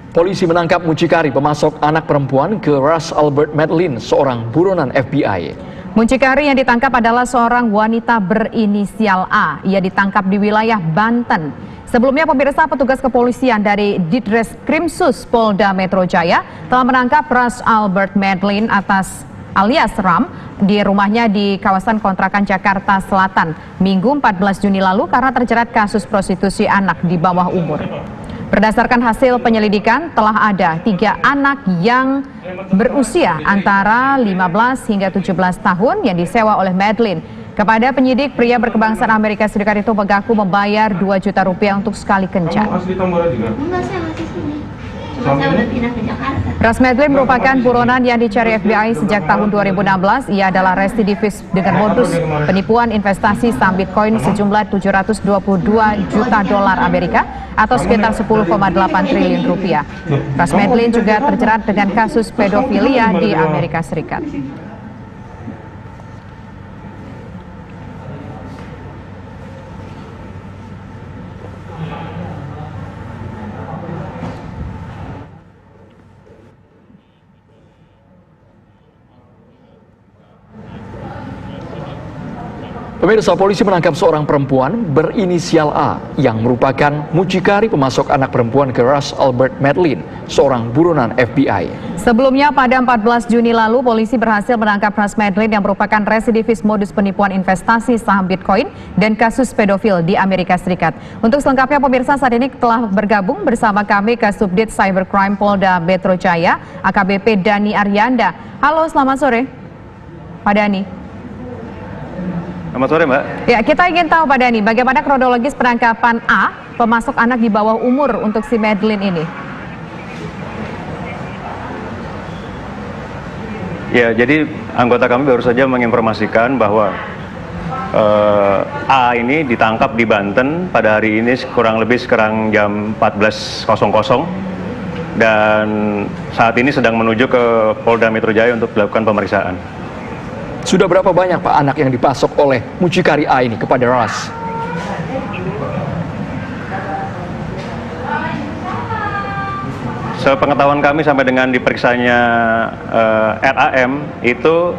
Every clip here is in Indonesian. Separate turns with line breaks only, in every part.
Polisi menangkap mucikari pemasok anak perempuan ke Ras Albert Madeline, seorang buronan FBI.
Mucikari yang ditangkap adalah seorang wanita berinisial A. Ia ditangkap di wilayah Banten. Sebelumnya pemirsa, petugas kepolisian dari Ditreskrimsus Polda Metro Jaya telah menangkap Ras Albert Madeline alias Ram di rumahnya di kawasan kontrakan Jakarta Selatan Minggu 14 Juni lalu karena terjerat kasus prostitusi anak di bawah umur. Berdasarkan hasil penyelidikan, telah ada 3 anak yang berusia antara 15 hingga 17 tahun yang disewa oleh Madeline. Kepada penyidik, pria berkebangsaan Amerika Serikat itu mengaku membayar 2 juta rupiah untuk sekali kencan.
Enggak, saya masih sini. Cuma saya udah pindah ke Jakarta.
Ras Madeline merupakan buronan yang dicari FBI sejak tahun 2016. Ia adalah residivis dengan modus penipuan investasi saham Bitcoin sejumlah 722 juta dolar Amerika atau sekitar 10,8 triliun rupiah. Ras Madeline juga terjerat dengan kasus pedofilia di Amerika Serikat.
Pemirsa, polisi menangkap seorang perempuan berinisial A yang merupakan mucikari pemasok anak perempuan ke Ras Albert Madeline, seorang buronan FBI.
Sebelumnya pada 14 Juni lalu, polisi berhasil menangkap Ras Madeline yang merupakan residivis modus penipuan investasi saham Bitcoin dan kasus pedofil di Amerika Serikat. Untuk selengkapnya pemirsa, saat ini telah bergabung bersama kami Kasubdit Cybercrime Polda Metro Jaya, AKBP Dani Aryanda. Halo, selamat sore, Pak Dani.
Selamat sore, Mbak.
Ya, kita ingin tahu Pak Dani, bagaimana kronologis penangkapan A, pemasok anak di bawah umur untuk si Madeline ini?
Ya, jadi anggota kami baru saja menginformasikan bahwa A ini ditangkap di Banten pada hari ini kurang lebih sekarang jam 14.00 dan saat ini sedang menuju ke Polda Metro Jaya untuk dilakukan pemeriksaan.
Sudah berapa banyak Pak anak yang dipasok oleh mucikari A ini kepada Ras?
Sepengetahuan kami sampai dengan diperiksanya RAM itu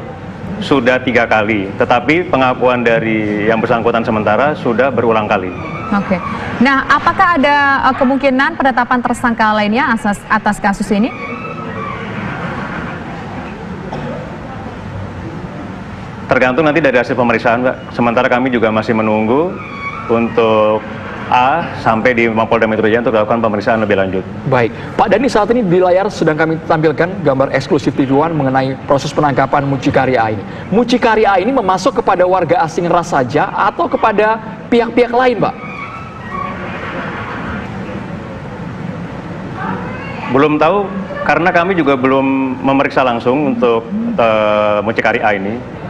sudah 3 kali, tetapi pengakuan dari yang bersangkutan sementara sudah berulang kali.
Oke. Nah, apakah ada kemungkinan penetapan tersangka lainnya atas kasus ini?
Tergantung nanti dari hasil pemeriksaan, Mbak. Sementara kami juga masih menunggu untuk A sampai di Mapolda Metro Jaya untuk dilakukan pemeriksaan lebih lanjut.
Baik, Pak Dani, saat ini di layar sedang kami tampilkan gambar eksklusif TV One mengenai proses penangkapan mucikari A ini. Mucikari A ini memasok kepada warga asing Ras saja atau kepada pihak-pihak lain, Pak?
Belum tahu, karena kami juga belum memeriksa langsung untuk mucikari A ini.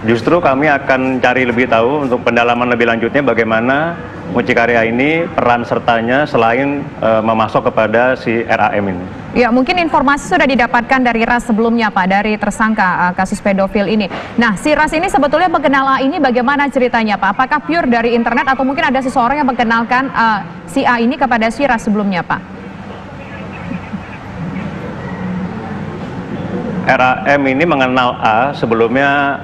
Justru kami akan cari lebih tahu untuk pendalaman lebih lanjutnya bagaimana mucikari A ini peran sertanya selain memasok kepada si RAM ini.
Ya, mungkin informasi sudah didapatkan dari Ras sebelumnya, Pak, dari tersangka kasus pedofil ini. Nah, si Ras ini sebetulnya mengenal A ini bagaimana ceritanya, Pak? Apakah pure dari internet atau mungkin ada seseorang yang mengenalkan si A ini kepada si Ras sebelumnya, Pak?
RAM ini mengenal A sebelumnya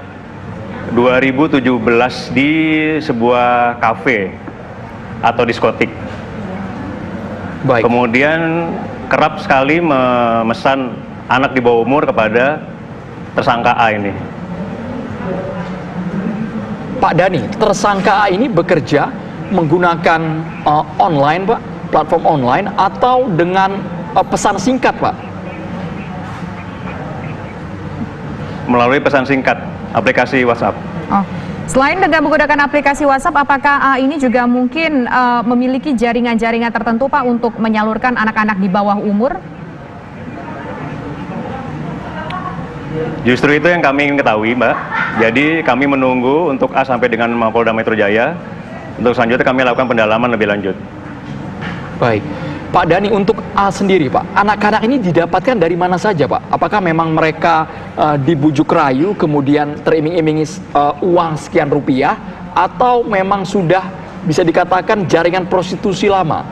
2017 di sebuah kafe atau diskotik.
Baik.
Kemudian kerap sekali memesan anak di bawah umur kepada tersangka A ini.
Pak Dani, tersangka A ini bekerja menggunakan online, Pak, platform online atau dengan pesan singkat, Pak?
Melalui pesan singkat, aplikasi WhatsApp.
Oh. Selain dengan menggunakan aplikasi WhatsApp, apakah A ini juga mungkin memiliki jaringan-jaringan tertentu, Pak, untuk menyalurkan anak-anak di bawah umur?
Justru itu yang kami ingin ketahui, Mbak. Jadi kami menunggu untuk A sampai dengan Mapolda Metro Jaya. Untuk selanjutnya kami lakukan pendalaman lebih lanjut.
Baik. Pak Dani, untuk A sendiri, Pak, anak-anak ini didapatkan dari mana saja, Pak? Apakah memang mereka dibujuk rayu, kemudian teriming-imingi uang sekian rupiah, atau memang sudah bisa dikatakan jaringan prostitusi lama?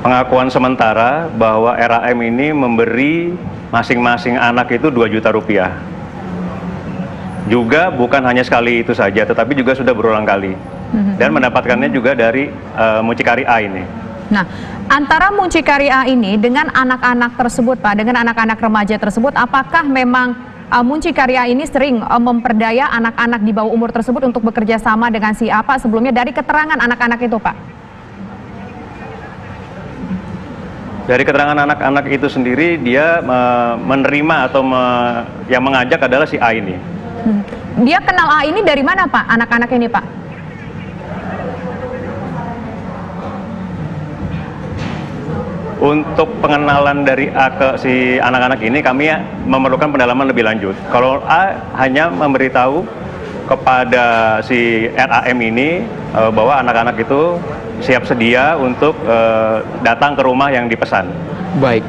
pengakuan sementara bahwa RAM ini memberi masing-masing anak itu 2 juta rupiah. Juga bukan hanya sekali itu saja, tetapi juga sudah berulang kali. Dan mendapatkannya juga dari mucikari A ini.
Nah, antara mucikari A ini dengan anak-anak tersebut, Pak, dengan anak-anak remaja tersebut, apakah memang mucikari A ini sering memperdaya anak-anak di bawah umur tersebut untuk bekerja sama dengan si A, Pak, sebelumnya dari keterangan anak-anak itu, Pak?
Dari keterangan anak-anak itu sendiri, dia menerima atau yang mengajak adalah si A ini.
Dia kenal A ini dari mana, Pak, anak-anak ini, Pak?
Untuk pengenalan dari A ke si anak-anak ini, kami memerlukan pendalaman lebih lanjut. Kalau A hanya memberitahu kepada si RAM ini bahwa anak-anak itu siap sedia untuk datang ke rumah yang dipesan.
Baik.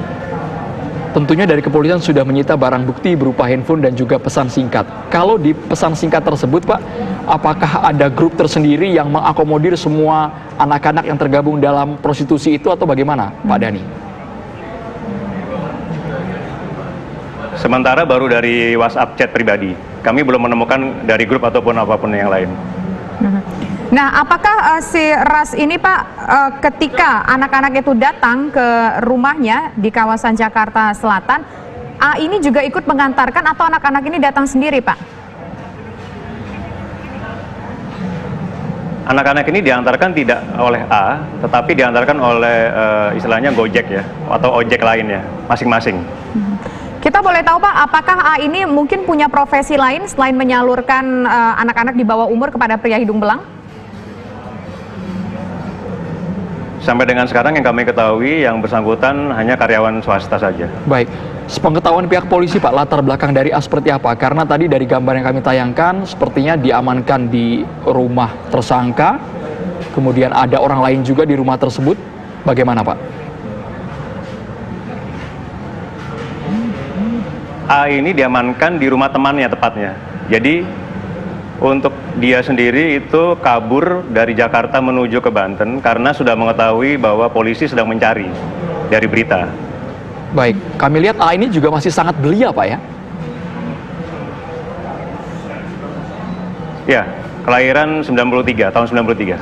Tentunya dari kepolisian sudah menyita barang bukti berupa handphone dan juga pesan singkat. Kalau di pesan singkat tersebut, Pak, apakah ada grup tersendiri yang mengakomodir semua anak-anak yang tergabung dalam prostitusi itu atau bagaimana, Pak Dhani?
Sementara baru dari WhatsApp chat pribadi. Kami belum menemukan dari grup ataupun apapun yang lain.
Nah, apakah si Ras ini, Pak, ketika anak-anak itu datang ke rumahnya di kawasan Jakarta Selatan, A ini juga ikut mengantarkan atau anak-anak ini datang sendiri, Pak?
Anak-anak ini diantarkan tidak oleh A, tetapi diantarkan oleh istilahnya Gojek ya, atau ojek lainnya, masing-masing.
Kita boleh tahu, Pak, apakah A ini mungkin punya profesi lain selain menyalurkan anak-anak di bawah umur kepada pria hidung belang?
Sampai dengan sekarang yang kami ketahui yang bersangkutan hanya karyawan swasta saja.
Baik, sepengetahuan pihak polisi, Pak, latar belakang dari A seperti apa? Karena tadi dari gambar yang kami tayangkan, sepertinya diamankan di rumah tersangka, kemudian ada orang lain juga di rumah tersebut. Bagaimana, Pak?
A ini diamankan di rumah temannya tepatnya. Jadi untuk dia sendiri itu kabur dari Jakarta menuju ke Banten karena sudah mengetahui bahwa polisi sedang mencari dari berita.
Baik, kami lihat A ini juga masih sangat belia, Pak, ya?
Ya, kelahiran 93, tahun 93.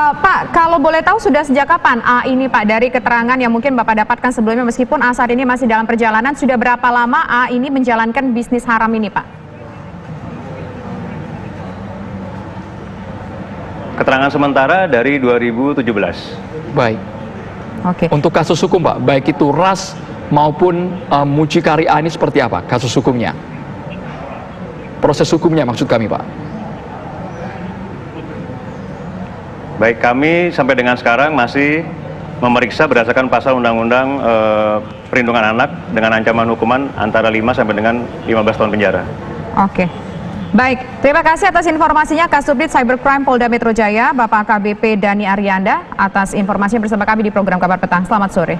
Pak, kalau boleh tahu sudah sejak kapan A ini, Pak, dari keterangan yang mungkin Bapak dapatkan sebelumnya, meskipun A saat ini masih dalam perjalanan, sudah berapa lama A ini menjalankan bisnis haram ini, Pak?
Keterangan sementara dari 2017.
Baik.
Oke.
Untuk kasus hukum, Pak, baik itu Ras maupun mucikari A ini seperti apa kasus hukumnya? Proses hukumnya maksud kami, Pak.
Baik, kami sampai dengan sekarang masih memeriksa berdasarkan pasal Undang-Undang Perlindungan Anak dengan ancaman hukuman antara 5 sampai dengan 15 tahun penjara.
Oke. Baik, terima kasih atas informasinya Kasubdit Cybercrime Polda Metro Jaya, Bapak AKBP Dhani Arianda, atas informasinya bersama kami di program Kabar Petang. Selamat sore.